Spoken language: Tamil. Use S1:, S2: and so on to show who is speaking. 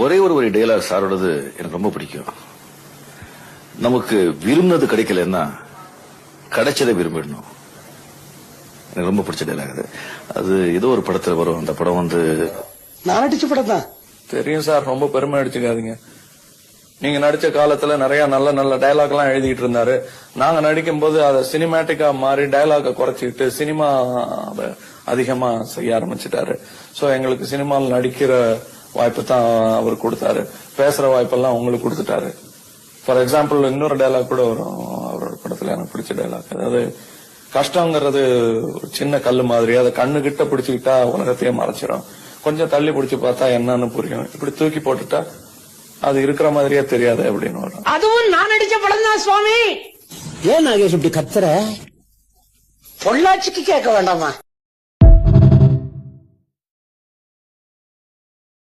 S1: ஒரே ஒரு டயலாக் சாரோடது எனக்கு ரொம்ப பிடிக்கும். நமக்கு விரும்பினது கிடைக்கலன்னா கிடைச்சதை விரும்பிடணும். எனக்கு ரொம்ப பிடிச்ச டயலாக் அது. அது ஏதோ ஒரு படத்துல வரும். அந்த படம் வந்து
S2: நான் நடிச்ச படம் தான்.
S3: தெரியும் சார், ரொம்ப பெருமை அடிச்சுக்காதீங்க. நீங்க நடிச்ச காலத்துல நிறைய நல்ல நல்ல டயலாக் எல்லாம் எழுதிட்டு இருந்தாரு. நாங்க நடிக்கும் போது அதை சினிமேட்டிக்கா மாறி டயலாக குறைச்சிக்கிட்டு சினிமா அதிகமா செய்ய ஆரம்பிச்சுட்டாரு. சோ எங்களுக்கு சினிமாவில் நடிக்கிற வாய்ப்பு தான் அவர் கொடுத்தாரு. பேசுற வாய்ப்பெல்லாம் உங்களுக்கு கொடுத்துட்டாரு. ஃபார் எக்ஸாம்பிள் இன்னொரு டயலாக் கூட வரும் அவரோட படத்துல, எனக்கு பிடிச்ச டயலாக். அதாவது கஷ்டங்கிறது ஒரு சின்ன கல்லு மாதிரி, அதை கண்ணு கிட்ட பிடிச்சுக்கிட்டா உலகத்தையே மறைச்சிடும், கொஞ்சம் தள்ளி பிடிச்சு பார்த்தா என்னன்னு புரியும், இப்படி தூக்கி போட்டுட்டா அது இருக்கிற மாதிரியே தெரியாது அப்படின்னு வரும்.
S2: அதுவும் நான் நடிச்ச படம் தான் சுவாமி. ஏன் நாகேஷ் இப்படி கத்துற? பொள்ளாச்சிக்கு கேட்க வேண்டாமா?